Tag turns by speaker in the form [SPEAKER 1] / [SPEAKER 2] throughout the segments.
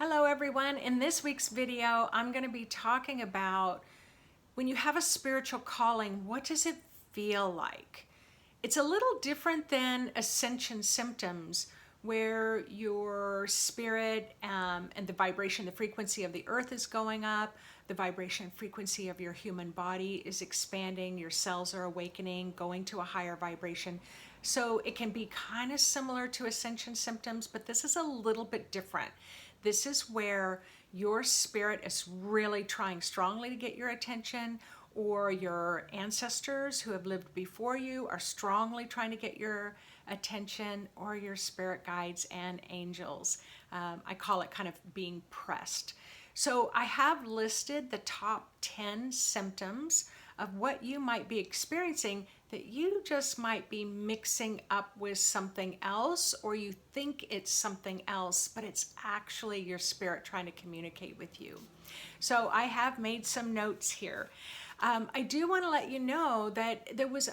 [SPEAKER 1] Hello everyone. In this week's video, I'm going to be talking about when you have a spiritual calling, what does it feel like? It's a little different than ascension symptoms where your spirit and the vibration, the frequency of the earth is going up, the vibration and frequency of your human body is expanding, your cells are awakening, going to a higher vibration. So it can be kind of similar to ascension symptoms, but this is a little bit different. This is where your spirit is really trying strongly to get your attention, or your ancestors who have lived before you are strongly trying to get your attention, or your spirit guides and angels. I call it kind of being pressed. So I have listed the top 10 symptoms of what you might be experiencing that you just might be mixing up with something else, or you think it's something else, but it's actually your spirit trying to communicate with you. So I have made some notes here. I do want to let you know that there was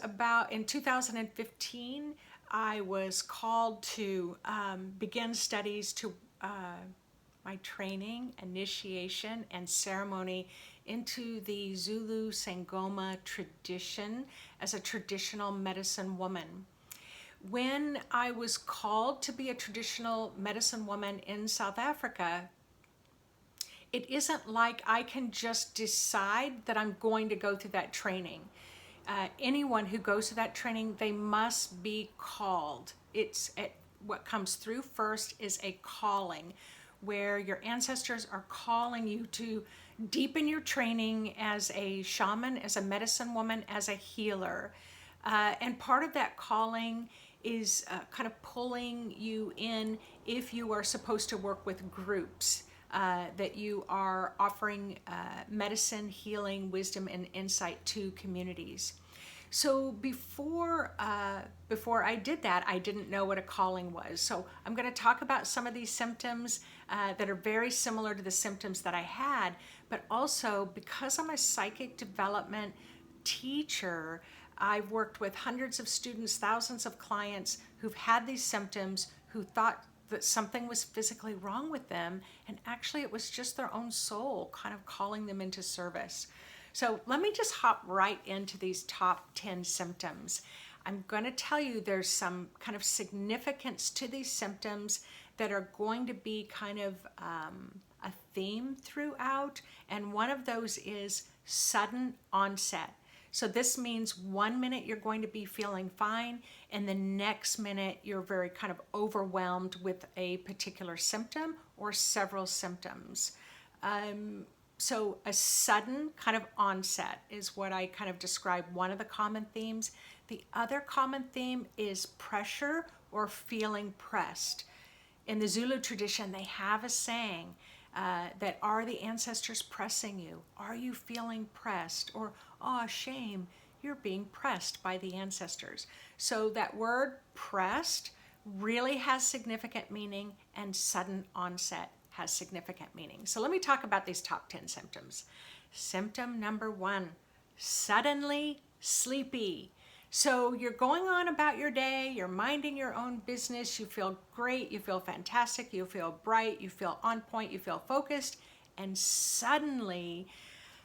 [SPEAKER 1] in 2015, I was called to begin studies to my training, initiation, and ceremony into the Zulu Sangoma tradition as a traditional medicine woman. When I was called to be a traditional medicine woman in South Africa, it isn't like I can just decide that I'm going to go through that training. Anyone who goes to that training, they must be called. What comes through first is a calling, where your ancestors are calling you to deepen your training as a shaman, as a medicine woman, as a healer. And part of that calling is kind of pulling you in if you are supposed to work with groups, that you are offering medicine, healing, wisdom, and insight to communities. So before I did that, I didn't know what a calling was. So I'm going to talk about some of these symptoms that are very similar to the symptoms that I had, but also because I'm a psychic development teacher, I've worked with hundreds of students, thousands of clients who've had these symptoms, who thought that something was physically wrong with them, and actually it was just their own soul kind of calling them into service. So let me just hop right into these top 10 symptoms. I'm going to tell you there's some kind of significance to these symptoms that are going to be kind of a theme throughout, and one of those is sudden onset. So this means 1 minute you're going to be feeling fine, and the next minute you're very kind of overwhelmed with a particular symptom or several symptoms. So a sudden kind of onset is what I kind of describe, one of the common themes. The other common theme is pressure or feeling pressed. In the Zulu tradition, they have a saying that, are the ancestors pressing you? Are you feeling pressed? Or, oh, shame, you're being pressed by the ancestors. So that word pressed really has significant meaning, and sudden onset has significant meaning. So let me talk about these top 10 symptoms. Symptom number 1, suddenly sleepy. So you're going on about your day, you're minding your own business, you feel great, you feel fantastic, you feel bright, you feel on point, you feel focused, and suddenly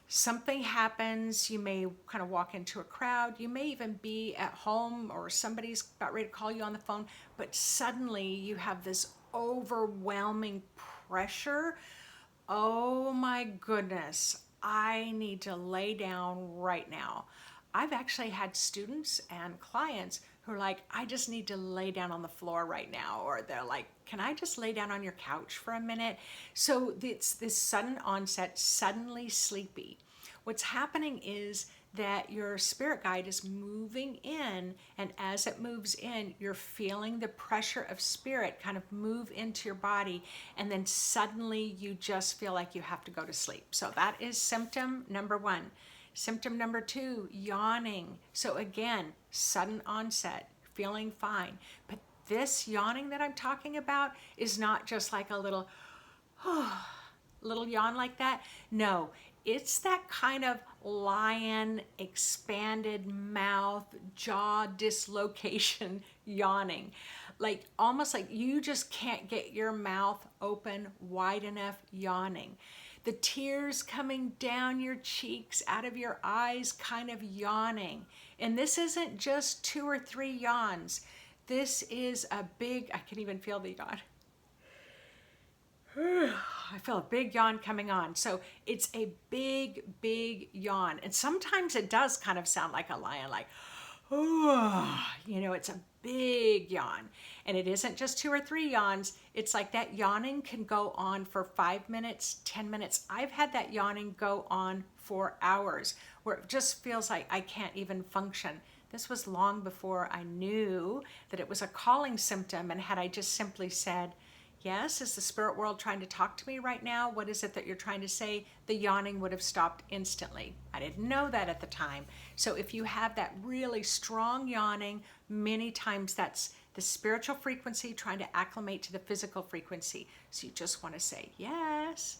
[SPEAKER 1] something happens. You may kind of walk into a crowd, you may even be at home, or somebody's about ready to call you on the phone, but suddenly you have this overwhelming pressure. Oh my goodness, I need to lay down right now. I've actually had students and clients who are like, I just need to lay down on the floor right now. Or they're like, can I just lay down on your couch for a minute? So it's this sudden onset, suddenly sleepy. What's happening is that your spirit guide is moving in, and as it moves in, you're feeling the pressure of spirit kind of move into your body, and then suddenly you just feel like you have to go to sleep. So that is symptom number 1. Symptom number 2, yawning. So again, sudden onset, feeling fine. But this yawning that I'm talking about is not just like a little little yawn like that. No, it's that kind of lion, expanded mouth, jaw dislocation yawning. like almost like you just can't get your mouth open wide enough, yawning. The tears coming down your cheeks, out of your eyes, kind of yawning. And this isn't just 2 or 3 yawns. This is a big, I can even feel the yawn. I feel a big yawn coming on. So it's a big, big yawn. And sometimes it does kind of sound like a lion, like, oh, it's a big yawn. And it isn't just 2 or 3 yawns. It's like that yawning can go on for 5 minutes, 10 minutes. I've had that yawning go on for hours where it just feels like I can't even function. This was long before I knew that it was a calling symptom. And had I just simply said, yes, is the spirit world trying to talk to me right now? What is it that you're trying to say? The yawning would have stopped instantly. I didn't know that at the time. So if you have that really strong yawning, many times that's the spiritual frequency trying to acclimate to the physical frequency. So you just want to say, yes.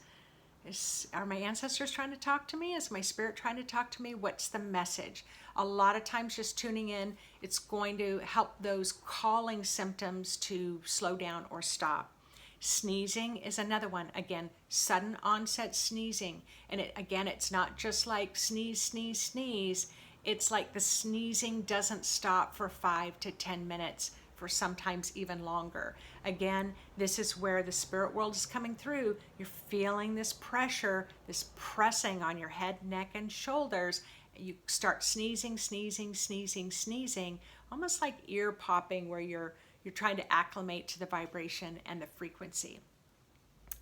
[SPEAKER 1] Are my ancestors trying to talk to me? Is my spirit trying to talk to me? What's the message? A lot of times just tuning in, it's going to help those calling symptoms to slow down or stop. Sneezing is another one. Again, sudden onset sneezing. And it's not just like sneeze, sneeze, sneeze. It's like the sneezing doesn't stop for 5 to 10 minutes, for sometimes even longer. Again, this is where the spirit world is coming through. You're feeling this pressure, this pressing on your head, neck, and shoulders. You start sneezing, sneezing, sneezing, sneezing, almost like ear popping, where you're trying to acclimate to the vibration and the frequency.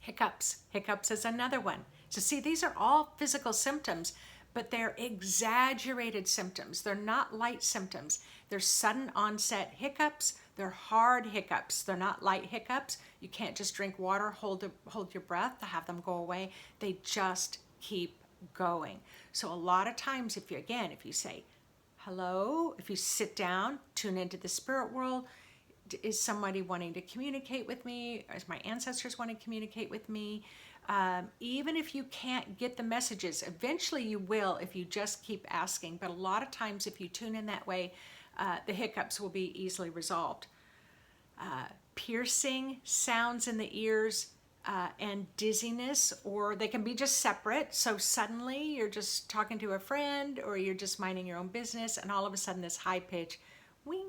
[SPEAKER 1] Hiccups. Hiccups is another one. So see, these are all physical symptoms, but they're exaggerated symptoms. They're not light symptoms. They're sudden onset hiccups. They're hard hiccups. They're not light hiccups. You can't just drink water, hold your breath to have them go away. They just keep going. So a lot of times, if you say hello, if you sit down, tune into the spirit world, is somebody wanting to communicate with me? Is my ancestors wanting to communicate with me? Even if you can't get the messages, eventually you will if you just keep asking. But a lot of times, if you tune in that way, the hiccups will be easily resolved. Piercing sounds in the ears and dizziness, or they can be just separate. So suddenly you're just talking to a friend or you're just minding your own business, and all of a sudden this high pitch, wing,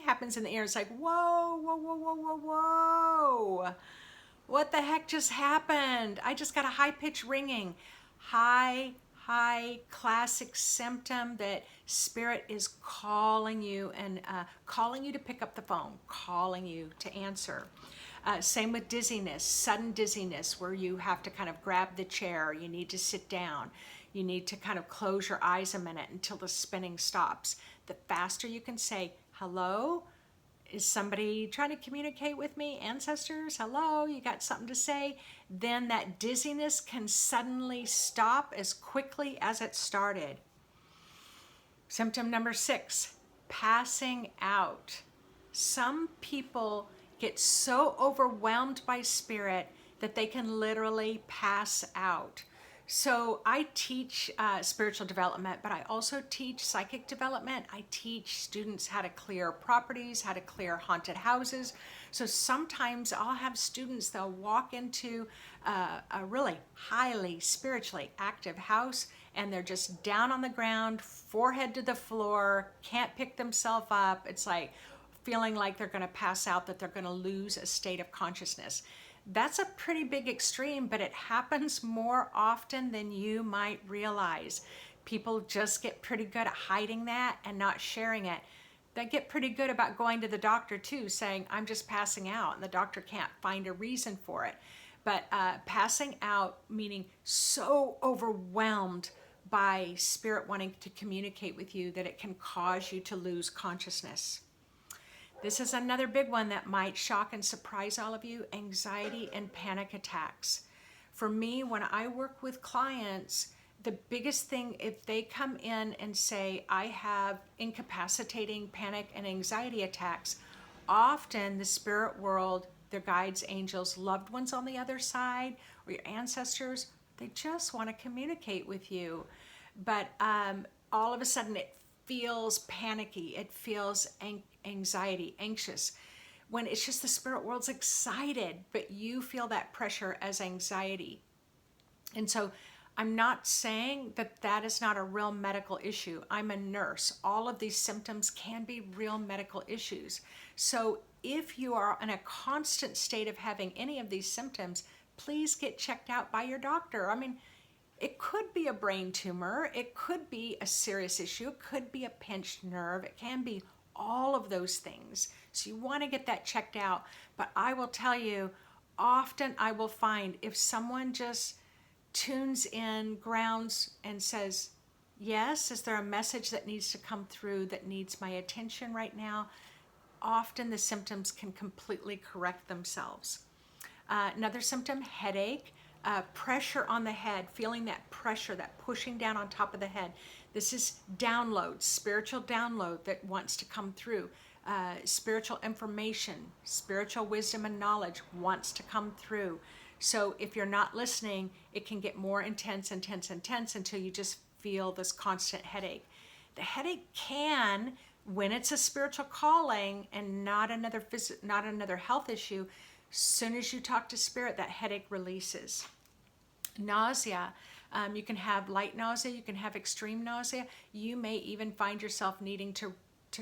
[SPEAKER 1] happens in the ear. It's like, whoa, whoa, whoa, whoa, whoa, whoa. What the heck just happened? I just got a high pitch ringing. High classic symptom that spirit is calling you and calling you to pick up the phone, calling you to answer. Same with dizziness, sudden dizziness, where you have to kind of grab the chair, you need to sit down, you need to kind of close your eyes a minute until the spinning stops. The faster you can say, hello, is somebody trying to communicate with me? Ancestors, hello, you got something to say? Then that dizziness can suddenly stop as quickly as it started. Symptom number 6, passing out. Some people get so overwhelmed by spirit that they can literally pass out. So I teach spiritual development, but I also teach psychic development. I teach students how to clear properties, how to clear haunted houses. So sometimes I'll have students, they'll walk into a really highly spiritually active house, and they're just down on the ground, forehead to the floor, can't pick themselves up. It's like feeling like they're going to pass out, that they're going to lose a state of consciousness. That's a pretty big extreme, but it happens more often than you might realize. People just get pretty good at hiding that and not sharing it. They get pretty good about going to the doctor too, saying, I'm just passing out, and the doctor can't find a reason for it. But passing out, meaning so overwhelmed by spirit wanting to communicate with you that it can cause you to lose consciousness. This is another big one that might shock and surprise all of you: anxiety and panic attacks. For me, when I work with clients, the biggest thing, if they come in and say, I have incapacitating panic and anxiety attacks, often the spirit world, their guides, angels, loved ones on the other side, or your ancestors, they just want to communicate with you. But all of a sudden it feels panicky, it feels anxiety, anxious, when it's just the spirit world's excited, but you feel that pressure as anxiety. And so I'm not saying that that is not a real medical issue. I'm a nurse. All of these symptoms can be real medical issues. So if you are in a constant state of having any of these symptoms, please get checked out by your doctor. I mean, it could be a brain tumor. It could be a serious issue. It could be a pinched nerve. It can be all of those things. So you want to get that checked out. But I will tell you, often I will find if someone just tunes in, grounds, and says, yes, is there a message that needs to come through that needs my attention right now? Often the symptoms can completely correct themselves. Another symptom, headache, pressure on the head, feeling that pressure, that pushing down on top of the head. This is download, spiritual download that wants to come through. Spiritual information, spiritual wisdom and knowledge wants to come through. So if you're not listening, it can get more intense until you just feel this constant headache. The headache can, when it's a spiritual calling and not another health issue, as soon as you talk to spirit, that headache releases. Nausea. You can have light nausea. You can have extreme nausea. You may even find yourself needing to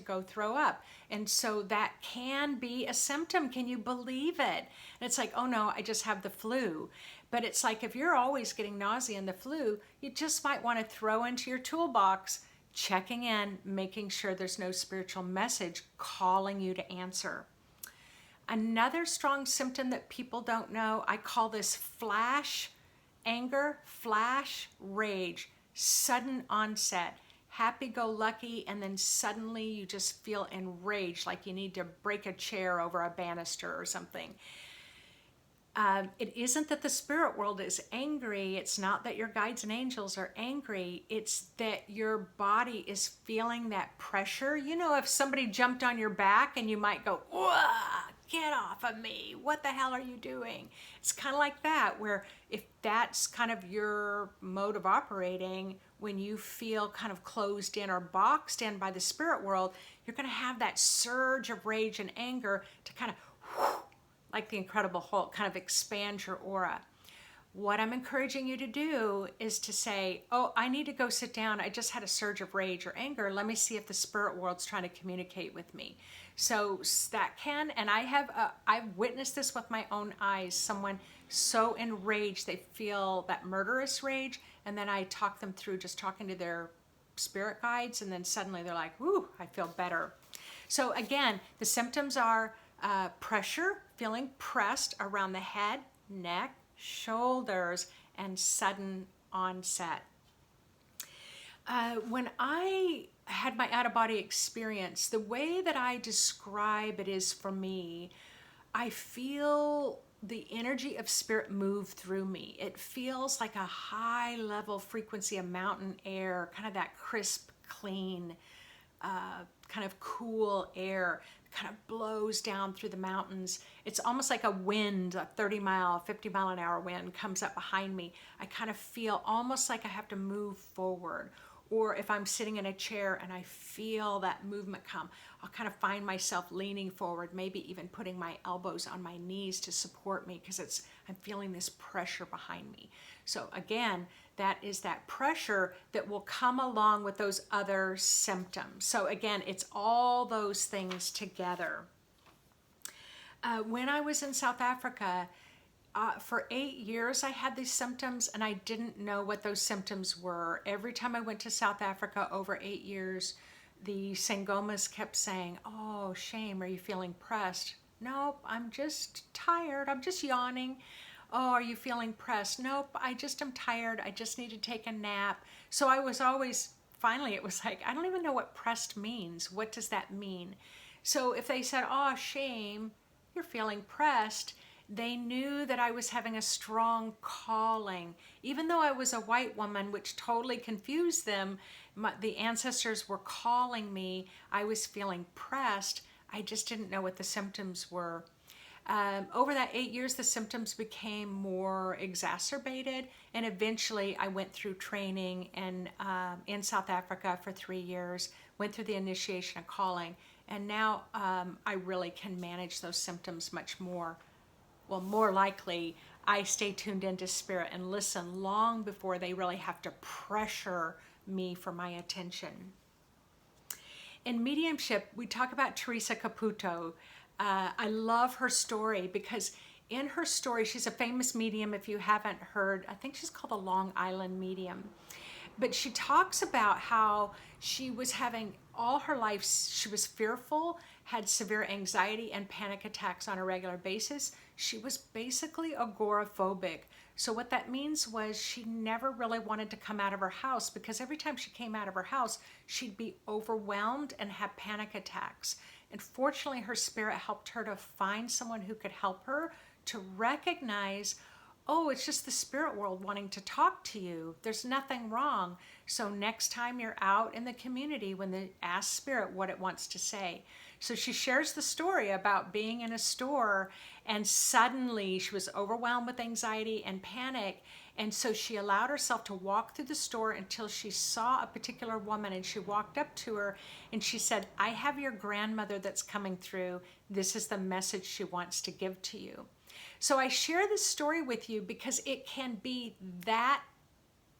[SPEAKER 1] go throw up. And so that can be a symptom. Can you believe it? And it's like, oh no, I just have the flu. But it's like, if you're always getting nausea and the flu, you just might want to throw into your toolbox, checking in, making sure there's no spiritual message calling you to answer. Another strong symptom that people don't know, I call this flash anger, flash rage, sudden onset. Happy-go-lucky, and then suddenly you just feel enraged, like you need to break a chair over a banister or something. It isn't that the spirit world is angry. It's not that your guides and angels are angry. It's that your body is feeling that pressure. You know, if somebody jumped on your back and you might go, get off of me. What the hell are you doing? It's kind of like that, where if that's kind of your mode of operating, when you feel kind of closed in or boxed in by the spirit world, you're going to have that surge of rage and anger to kind of, like the Incredible Hulk, kind of expand your aura. What I'm encouraging you to do is to say, oh, I need to go sit down. I just had a surge of rage or anger. Let me see if the spirit world's trying to communicate with me. So that can, and I've witnessed this with my own eyes. Someone so enraged, they feel that murderous rage, and then I talk them through just talking to their spirit guides, and then suddenly they're like, whoo, I feel better. So again, the symptoms are pressure, feeling pressed around the head, neck, shoulders, and sudden onset. When I had my out-of-body experience, the way that I describe it is, for me, I feel the energy of spirit move through me. It feels like a high-level frequency of mountain air, kind of that crisp, clean, kind of cool air kind of blows down through the mountains. It's almost like a wind, a 30-mile, 50-mile-an-hour wind comes up behind me. I kind of feel almost like I have to move forward. Or if I'm sitting in a chair and I feel that movement come, I'll kind of find myself leaning forward, maybe even putting my elbows on my knees to support me, because I'm feeling this pressure behind me. So again, that is that pressure that will come along with those other symptoms. So again, it's all those things together. When I was in South Africa, for 8 years I had these symptoms, and I didn't know what those symptoms were. Every time I went to South Africa over 8 years, the Sangomas kept saying, oh, shame, are you feeling pressed? Nope, I'm just tired, I'm just yawning. Oh, are you feeling pressed? Nope, I just am tired, I just need to take a nap. So I was always, finally it was like, I don't even know what pressed means. What does that mean? So if they said, oh, shame, you're feeling pressed, they knew that I was having a strong calling. Even though I was a white woman, which totally confused them, the ancestors were calling me. I was feeling pressed. I just didn't know what the symptoms were. Over that 8 years, the symptoms became more exacerbated, and eventually I went through training in South Africa for 3 years, went through the initiation of calling, And now I really can manage those symptoms much more. Well, more likely, I stay tuned into spirit and listen long before they really have to pressure me for my attention. In mediumship, we talk about Teresa Caputo. I love her story because in her story, she's a famous medium. If you haven't heard, I think she's called the Long Island Medium. But she talks about how she was having all her life, she was fearful, had severe anxiety and panic attacks on a regular basis. She was basically agoraphobic. So what that means was she never really wanted to come out of her house because every time she came out of her house, she'd be overwhelmed and have panic attacks. And fortunately, her spirit helped her to find someone who could help her to recognize, oh, it's just the spirit world wanting to talk to you. There's nothing wrong. So next time you're out in the community, when they ask spirit what it wants to say. So she shares the story about being in a store and suddenly she was overwhelmed with anxiety and panic. And so she allowed herself to walk through the store until she saw a particular woman, and she walked up to her and she said, I have your grandmother that's coming through. This is the message she wants to give to you. So I share this story with you because it can be that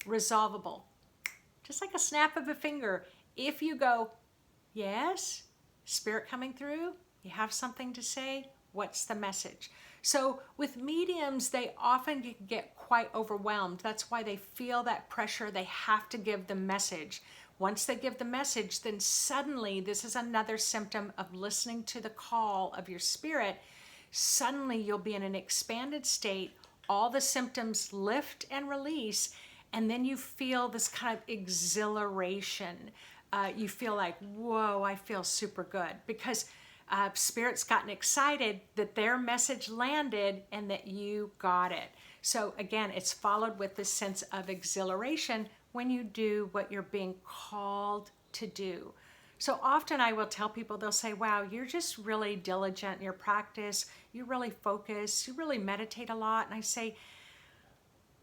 [SPEAKER 1] resolvable. Just like a snap of a finger. If you go, yes, spirit coming through, you have something to say, what's the message? So with mediums, they often get quite overwhelmed. That's why they feel that pressure. They have to give the message. Once they give the message, then suddenly, this is another symptom of listening to the call of your spirit. Suddenly you'll be in an expanded state. All the symptoms lift and release, and then you feel this kind of exhilaration. You feel like, whoa, I feel super good because spirit's gotten excited that their message landed and that you got it. So again, it's followed with this sense of exhilaration when you do what you're being called to do. So often I will tell people, they'll say, wow, you're just really diligent in your practice. You really focus. You really meditate a lot. And I say,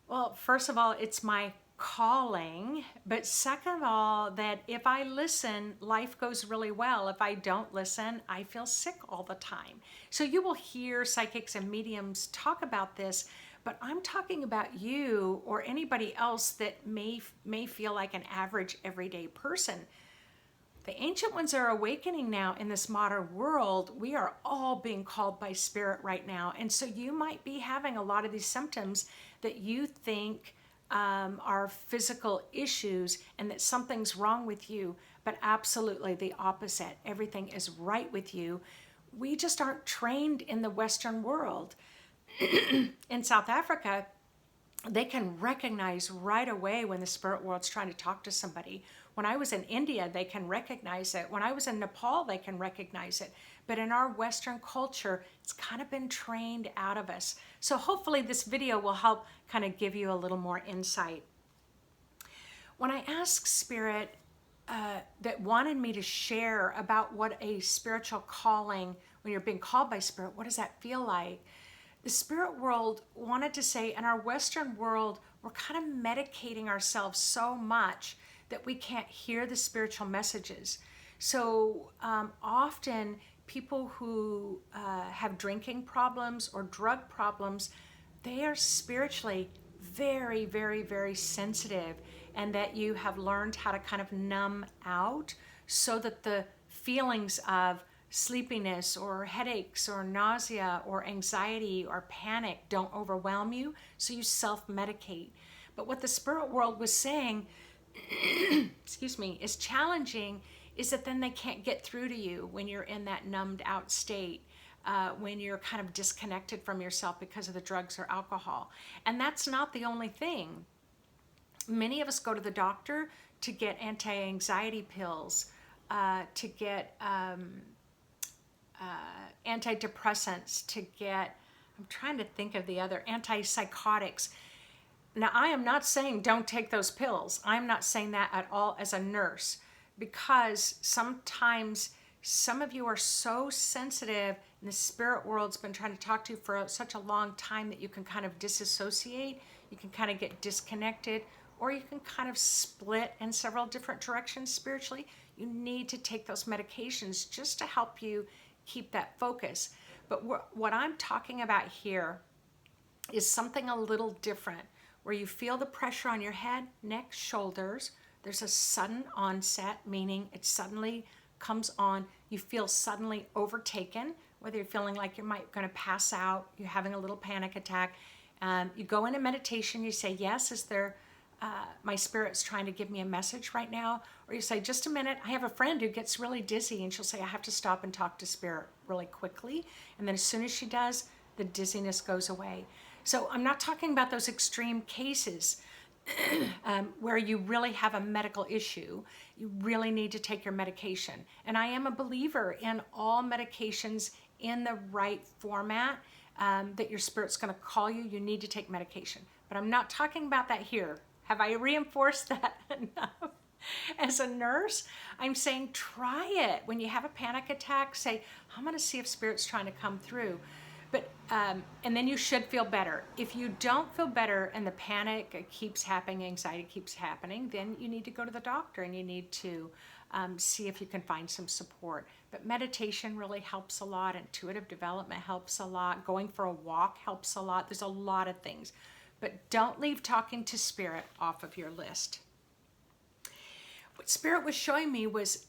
[SPEAKER 1] well, first of all, it's my calling. But second of all, that if I listen, life goes really well. If I don't listen, I feel sick all the time. So you will hear psychics and mediums talk about this, but I'm talking about you or anybody else that may feel like an average everyday person. The ancient ones are awakening now in this modern world. We are all being called by spirit right now. And so you might be having a lot of these symptoms that you think are physical issues and that something's wrong with you, but absolutely the opposite. Everything is right with you. We just aren't trained in the Western world. In South Africa, they can recognize right away when the spirit world's trying to talk to somebody. When I was in India, they can recognize it. When I was in Nepal, they can recognize it. But in our Western culture, it's kind of been trained out of us. So hopefully this video will help kind of give you a little more insight. When I asked Spirit that wanted me to share about what a spiritual calling, when you're being called by Spirit, what does that feel like? The spirit world wanted to say, in our Western world, we're kind of medicating ourselves so much that we can't hear the spiritual messages. So often people who have drinking problems or drug problems, they are spiritually very, very, very sensitive, and that you have learned how to kind of numb out so that the feelings of sleepiness or headaches or nausea or anxiety or panic don't overwhelm you, so you self-medicate. But what the spirit world was saying, excuse me, is challenging, is that then they can't get through to you when you're in that numbed out state, when you're kind of disconnected from yourself because of the drugs or alcohol. And that's not the only thing. Many of us go to the doctor to get anti-anxiety pills, to get antidepressants, to get, I'm trying to think of the other, antipsychotics. Now, I am not saying don't take those pills. I'm not saying that at all as a nurse, because sometimes some of you are so sensitive and the spirit world's been trying to talk to you for such a long time that you can kind of disassociate, you can kind of get disconnected, or you can kind of split in several different directions spiritually. you need to take those medications just to help you keep that focus. But what I'm talking about here is something a little different, where you feel the pressure on your head, neck, shoulders. There's a sudden onset, meaning it suddenly comes on. You feel suddenly overtaken, whether you're feeling like you're going to pass out, you're having a little panic attack. You go into meditation, you say, yes, is there, my spirit's trying to give me a message right now? Or you say, just a minute, I have a friend who gets really dizzy, and she'll say, I have to stop and talk to spirit really quickly. And then as soon as she does, the dizziness goes away. So I'm not talking about those extreme cases where you really have a medical issue. You really need to take your medication. And I am a believer in all medications in the right format, that your spirit's going to call you. You need to take medication. But I'm not talking about that here. Have I reinforced that enough? As a nurse, I'm saying try it. When you have a panic attack, say, I'm going to see if spirit's trying to come through. But, and then you should feel better. If you don't feel better and the panic keeps happening, anxiety keeps happening, then you need to go to the doctor and you need to see if you can find some support. But meditation really helps a lot. Intuitive development helps a lot. Going for a walk helps a lot. There's a lot of things. But don't leave talking to spirit off of your list. What spirit was showing me was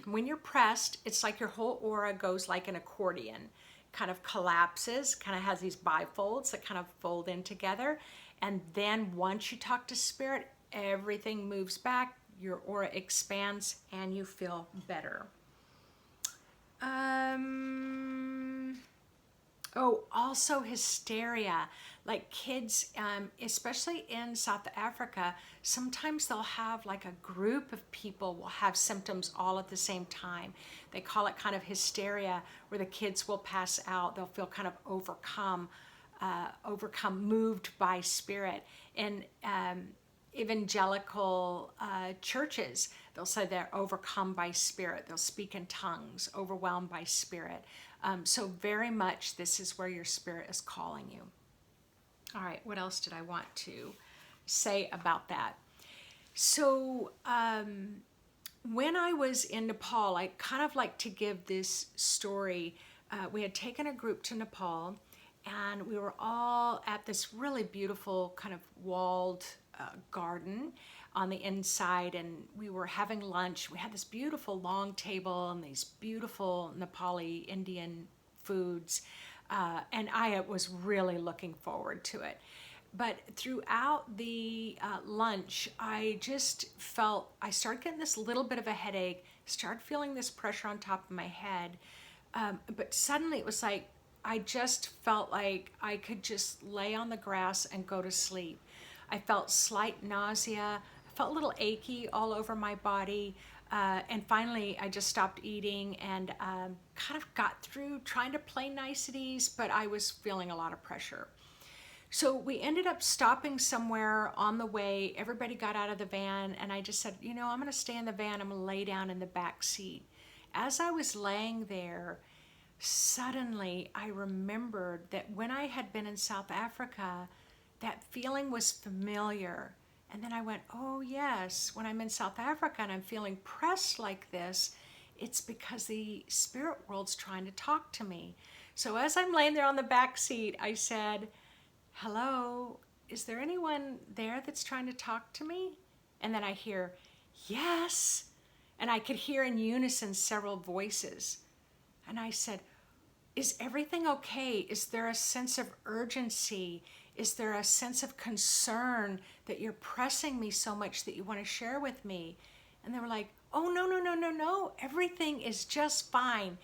[SPEAKER 1] when you're pressed, it's like your whole aura goes like an accordion. Kind of collapses, kind of has these bifolds that kind of fold in together. And then once you talk to spirit, everything moves back, your aura expands, and you feel better. Oh, also hysteria. Like kids, especially in South Africa, sometimes they'll have like a group of people will have symptoms all at the same time. They call it kind of hysteria, where the kids will pass out. They'll feel kind of overcome, moved by spirit. In evangelical churches, they'll say they're overcome by spirit. They'll speak in tongues, overwhelmed by spirit. So very much this is where your spirit is calling you. All right, what else did I want to say about that? So when I was in Nepal, I kind of like to give this story. We had taken a group to Nepal, and we were all at this really beautiful kind of walled garden on the inside, and we were having lunch. We had this beautiful long table and these beautiful Nepali Indian foods, and I was really looking forward to it. But throughout the lunch, I just felt, I started getting this little bit of a headache, started feeling this pressure on top of my head, but suddenly it was like, I just felt like I could just lay on the grass and go to sleep. I felt slight nausea, I felt a little achy all over my body, and finally I just stopped eating and kind of got through trying to play niceties, but I was feeling a lot of pressure. So we ended up stopping somewhere on the way. Everybody got out of the van, and I just said, you know, I'm going to stay in the van. I'm going to lay down in the back seat. As I was laying there, suddenly I remembered that when I had been in South Africa, that feeling was familiar. And then I went, oh yes, when I'm in South Africa and I'm feeling pressed like this, it's because the spirit world's trying to talk to me. So as I'm laying there on the back seat, I said, hello, is there anyone there that's trying to talk to me? And then I hear, yes. And I could hear in unison several voices. And I said, is everything okay? Is there a sense of urgency? Is there a sense of concern that you're pressing me so much that you want to share with me? And they were like, oh, no. Everything is just fine.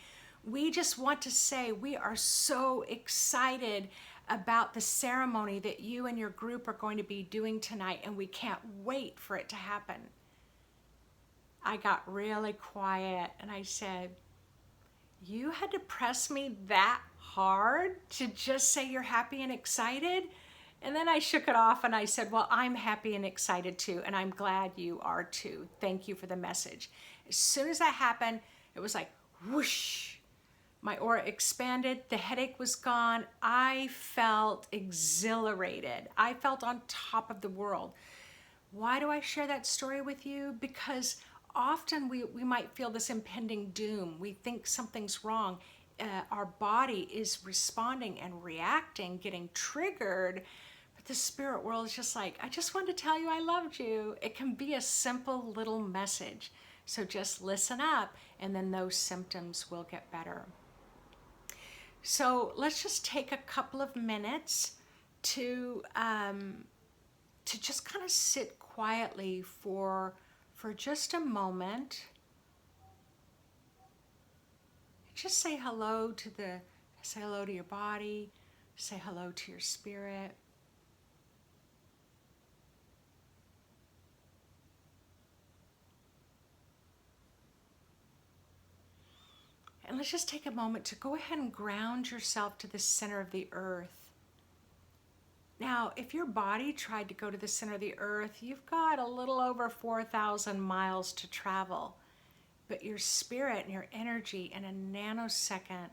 [SPEAKER 1] We just want to say we are so excited about the ceremony that you and your group are going to be doing tonight, and we can't wait for it to happen. I got really quiet and I said, you had to press me that hard to just say you're happy and excited? And then I shook it off and I said, well, I'm happy and excited too, and I'm glad you are too. Thank you for the message. As soon as that happened, it was like whoosh. My aura expanded, the headache was gone. I felt exhilarated. I felt on top of the world. Why do I share that story with you? Because often we might feel this impending doom. We think something's wrong. Our body is responding and reacting, getting triggered. But the spirit world is just like, I just wanted to tell you I loved you. It can be a simple little message. So just listen up, and then those symptoms will get better. So let's just take a couple of minutes to just kind of sit quietly for just a moment. Just say hello to your body, say hello to your spirit. And let's just take a moment to go ahead and ground yourself to the center of the earth. Now, if your body tried to go to the center of the earth, you've got a little over 4,000 miles to travel. But your spirit and your energy in a nanosecond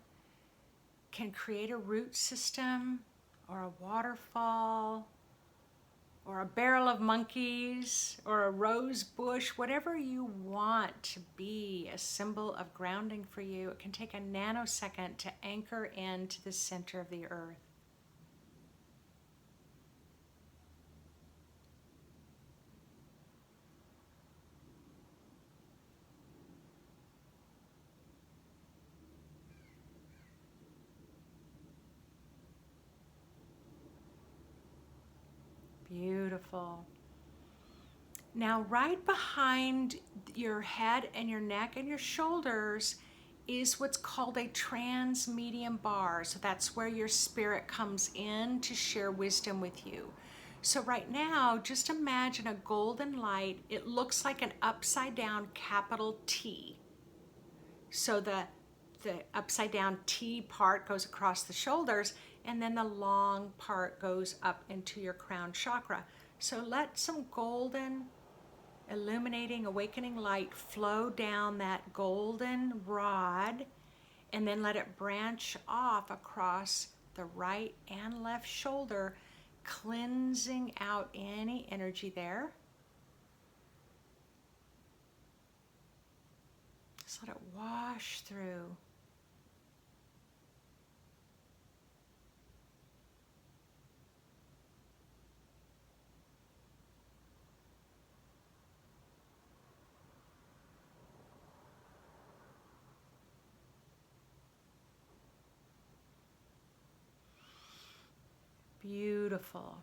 [SPEAKER 1] can create a root system or a waterfall or a barrel of monkeys or a rose bush, whatever you want to be a symbol of grounding for you. It can take a nanosecond to anchor into the center of the earth. Beautiful. Now, right behind your head and your neck and your shoulders is what's called a transmedium bar. So that's where your spirit comes in to share wisdom with you. So right now, just imagine a golden light. It looks like an upside down capital T. So the upside down T part goes across the shoulders, and then the long part goes up into your crown chakra. So let some golden, illuminating, awakening light flow down that golden rod, and then let it branch off across the right and left shoulder, cleansing out any energy there. Just let it wash through. Beautiful.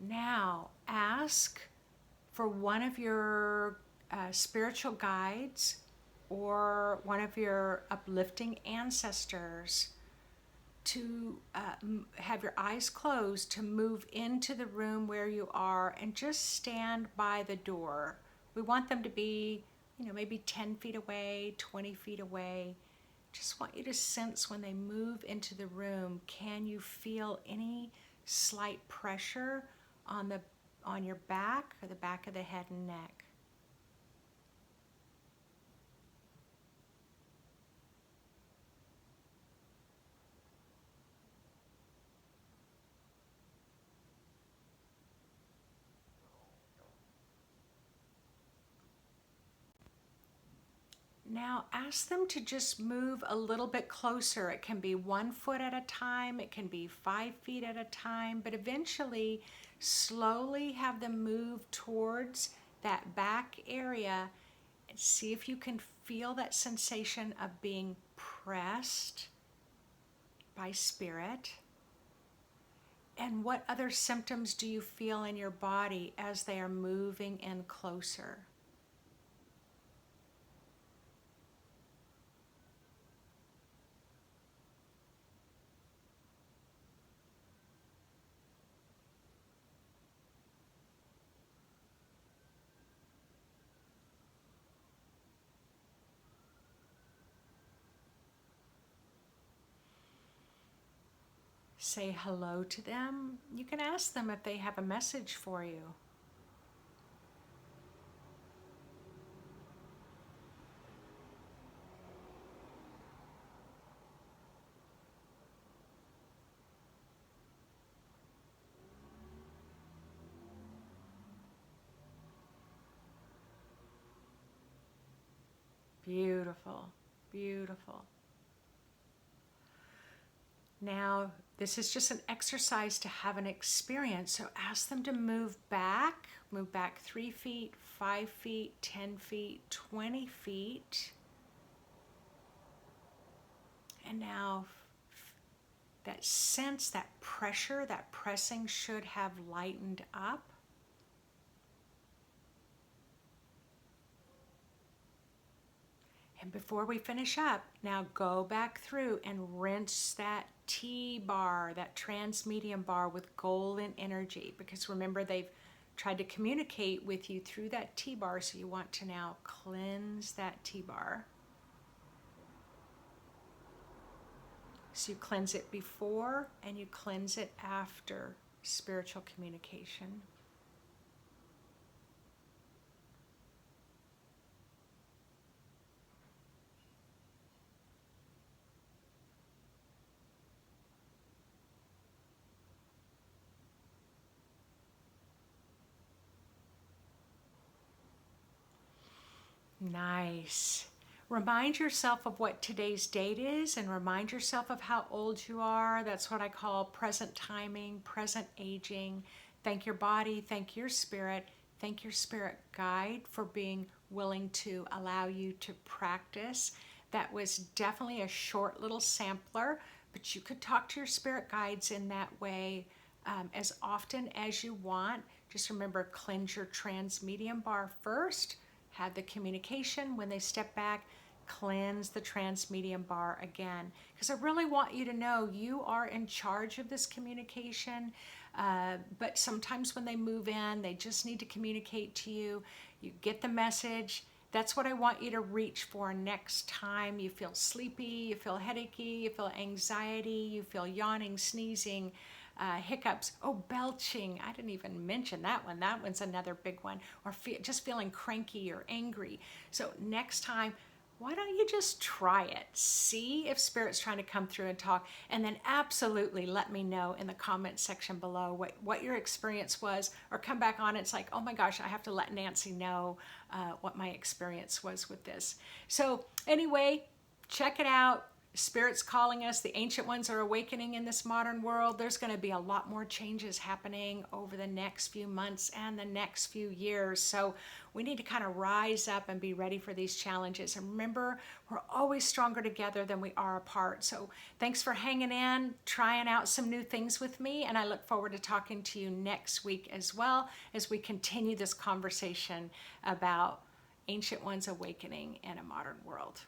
[SPEAKER 1] Now ask for one of your spiritual guides or one of your uplifting ancestors to have your eyes closed, to move into the room where you are and just stand by the door. We want them to be, maybe 10 feet away, 20 feet away. Just want you to sense when they move into the room, can you feel any slight pressure on your back or the back of the head and neck? Now ask them to just move a little bit closer. It can be 1 foot at a time, it can be 5 feet at a time, but eventually slowly have them move towards that back area and see if you can feel that sensation of being pressed by spirit. And what other symptoms do you feel in your body as they are moving in closer? Say hello to them. You can ask them if they have a message for you. Beautiful, beautiful. Now, this is just an exercise to have an experience. So ask them to move back 3 feet, 5 feet, 10 feet, 20 feet. And now that sense, that pressure, that pressing should have lightened up. And before we finish up, now go back through and rinse that T-bar, that transmedium bar with golden energy, because remember they've tried to communicate with you through that T-bar, so you want to now cleanse that T-bar. So you cleanse it before and you cleanse it after spiritual communication. Nice. Remind yourself of what today's date is and remind yourself of how old you are. That's what I call present timing, present aging. Thank your body, thank your spirit guide for being willing to allow you to practice. That was definitely a short little sampler, but you could talk to your spirit guides in that way as often as you want. Just remember, cleanse your transmedium bar first. Have the communication. When they step back, cleanse the transmedium bar again. Because I really want you to know you are in charge of this communication. But sometimes when they move in, they just need to communicate to you. You get the message. That's what I want you to reach for next time you feel sleepy, you feel headachy, you feel anxiety, you feel yawning, sneezing, hiccups, belching. I didn't even mention that one. That one's another big one. Or just feeling cranky or angry. So next time, why don't you just try it? See if Spirit's trying to come through and talk, and then absolutely let me know in the comments section below what your experience was, or come back on. It's like, oh my gosh, I have to let Nancy know what my experience was with this. So anyway, check it out. Spirit's calling us. The ancient ones are awakening in this modern world. There's going to be a lot more changes happening over the next few months and the next few years. So we need to kind of rise up and be ready for these challenges. And remember, we're always stronger together than we are apart. So thanks for hanging in, trying out some new things with me. And I look forward to talking to you next week as well as we continue this conversation about ancient ones awakening in a modern world.